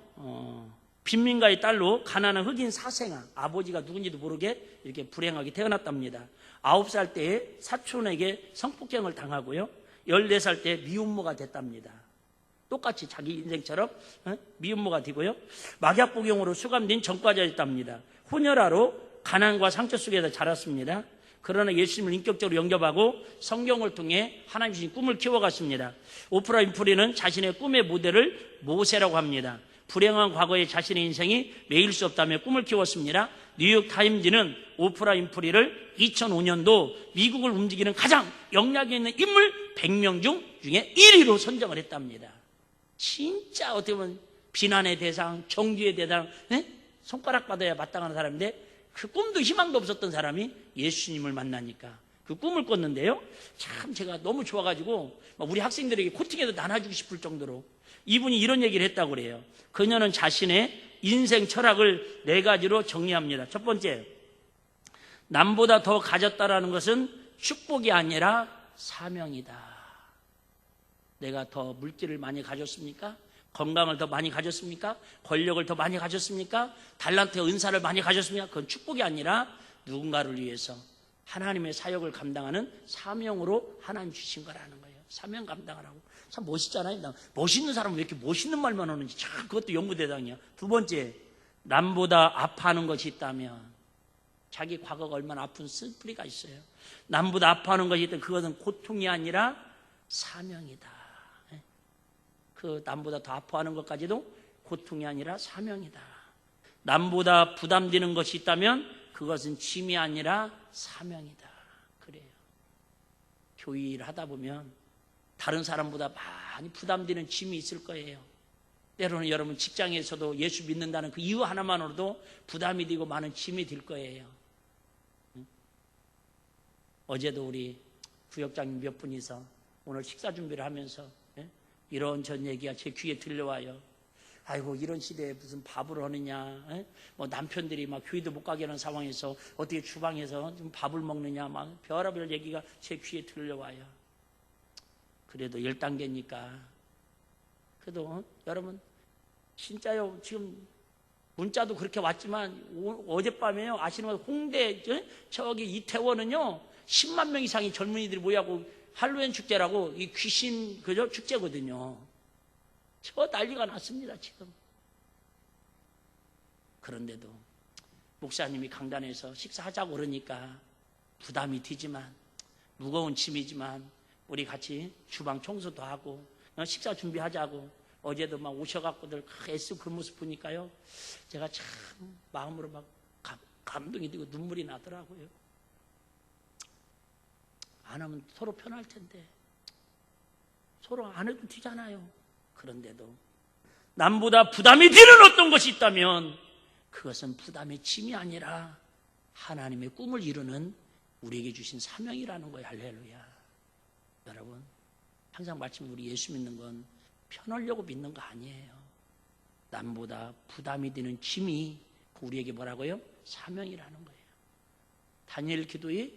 빈민가의 딸로 가난한 흑인 사생아, 아버지가 누군지도 모르게 이렇게 불행하게 태어났답니다. 9살 때에 사촌에게 성폭행을 당하고요, 14살 때 미혼모가 됐답니다. 똑같이 자기 인생처럼 미혼모가 되고요, 막약 복용으로 수감된 전과자였답니다. 혼혈아로 가난과 상처 속에서 자랐습니다. 그러나 예수님을 인격적으로 영접하고 성경을 통해 하나님 주신 꿈을 키워갔습니다. 오프라 윈프리는 자신의 꿈의 모델을 모세라고 합니다. 불행한 과거의 자신의 인생이 매일 수 없다며 꿈을 키웠습니다. 뉴욕 타임즈는 오프라 윈프리를 2005년도 미국을 움직이는 가장 영향력 있는 인물 100명 중에 1위로 선정을 했답니다. 진짜 어떻게 보면 비난의 대상, 정죄의 대상, 손가락 받아야 마땅한 사람인데 그 꿈도 희망도 없었던 사람이 예수님을 만나니까 그 꿈을 꿨는데요, 참 제가 너무 좋아가지고 우리 학생들에게 코팅해서 나눠주고 싶을 정도로 이분이 이런 얘기를 했다고 그래요. 그녀는 자신의 인생 철학을 4가지로 정리합니다. 첫 번째, 남보다 더 가졌다라는 것은 축복이 아니라 사명이다. 내가 더 물질을 많이 가졌습니까? 건강을 더 많이 가졌습니까? 권력을 더 많이 가졌습니까? 달란트, 은사를 많이 가졌습니까? 그건 축복이 아니라 누군가를 위해서 하나님의 사역을 감당하는 사명으로 하나님 주신 거라는 거예요. 사명 감당하라고. 참 멋있잖아요. 멋있는 사람은 왜 이렇게 멋있는 말만 하는지 참 그것도 연구 대상이야. 두 번째, 남보다 아파하는 것이 있다면, 자기 과거가 얼마나 아픈 슬프리가 있어요. 남보다 아파하는 것이 있다면 그것은 고통이 아니라 사명이다. 그 남보다 더 아파하는 것까지도 고통이 아니라 사명이다. 남보다 부담되는 것이 있다면 그것은 짐이 아니라 사명이다. 그래요. 교회 일을 하다 보면 다른 사람보다 많이 부담되는 짐이 있을 거예요. 때로는 여러분 직장에서도 예수 믿는다는 그 이유 하나만으로도 부담이 되고 많은 짐이 될 거예요. 어제도 우리 구역장님 몇 분이서 오늘 식사 준비를 하면서 이런저런 얘기가 제 귀에 들려와요. 아이고, 이런 시대에 무슨 밥을 하느냐, 뭐 남편들이 막 교회도 못 가게 하는 상황에서 어떻게 주방에서 좀 밥을 먹느냐, 막 별의별 얘기가 제 귀에 들려와요. 그래도 10단계니까. 그래도 여러분 진짜요, 지금 문자도 그렇게 왔지만 어젯밤에요. 아시는 분 홍대 저기 이태원은요 10만 명 이상의 젊은이들이 모여고 할로윈 축제라고 이 귀신 그죠 축제거든요. 저 난리가 났습니다 지금. 그런데도 목사님이 강단에서 식사하자고 그러니까 부담이 되지만 무거운 짐이지만 우리 같이 주방 청소도 하고 식사 준비하자고 어제도 막 오셔갖고들 애쓰고 그 모습 보니까요 제가 참 마음으로 막 감동이 되고 눈물이 나더라고요. 안 하면 서로 편할 텐데 서로 안 해도 되잖아요. 그런데도 남보다 부담이 되는 어떤 것이 있다면 그것은 부담의 짐이 아니라 하나님의 꿈을 이루는 우리에게 주신 사명이라는 거예요. 할렐루야. 여러분 항상 말씀 우리 예수 믿는 건 편하려고 믿는 거 아니에요. 남보다 부담이 되는 짐이 우리에게 뭐라고요? 사명이라는 거예요. 다니엘 기도에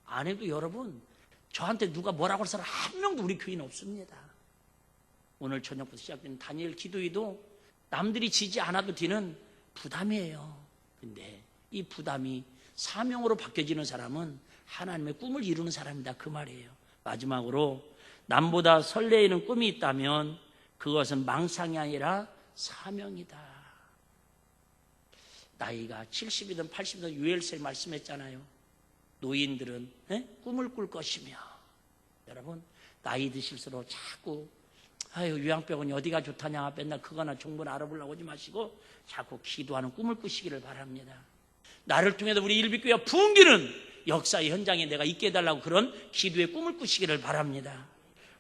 안 해도 여러분 저한테 누가 뭐라고 할 사람 한 명도 우리 교회는 없습니다. 오늘 저녁부터 시작된 다니엘 기도에도 남들이 지지 않아도 되는 부담이에요. 근데 이 부담이 사명으로 바뀌어지는 사람은 하나님의 꿈을 이루는 사람이다 그 말이에요. 마지막으로 남보다 설레이는 꿈이 있다면 그것은 망상이 아니라 사명이다. 나이가 70이든 80이든 유엘세 말씀했잖아요. 노인들은 꿈을 꿀 것이며 여러분 나이 드실수록 자꾸 요양병원이 어디가 좋다냐 맨날 그거나 정보나 알아보려고 하지 마시고 자꾸 기도하는 꿈을 꾸시기를 바랍니다. 나를 통해서 우리 일비교회가 부흥기는 역사의 현장에 내가 있게 해달라고 그런 기도의 꿈을 꾸시기를 바랍니다.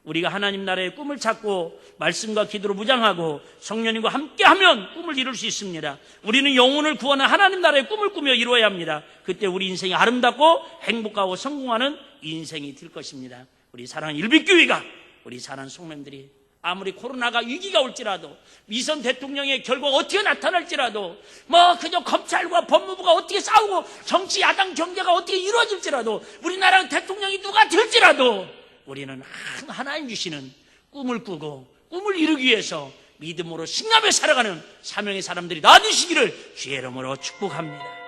우리가 하나님 나라의 꿈을 찾고 말씀과 기도로 무장하고 성령님과 함께하면 꿈을 이룰 수 있습니다. 우리는 영혼을 구원한 하나님 나라의 꿈을 꾸며 이루어야 합니다. 그때 우리 인생이 아름답고 행복하고 성공하는 인생이 될 것입니다. 우리 사랑하는 일빛교회가 우리 사랑하는 성도님들이 아무리 코로나가 위기가 올지라도 미선 대통령의 결과가 어떻게 나타날지라도 그저 검찰과 법무부가 어떻게 싸우고 정치 야당 경제가 어떻게 이루어질지라도 우리나라 대통령이 누가 될지라도 우리는 하나님 주시는 꿈을 꾸고 꿈을 이루기 위해서 믿음으로 신감에 살아가는 사명의 사람들이 나와주시기를 주의 이름으로 축복합니다.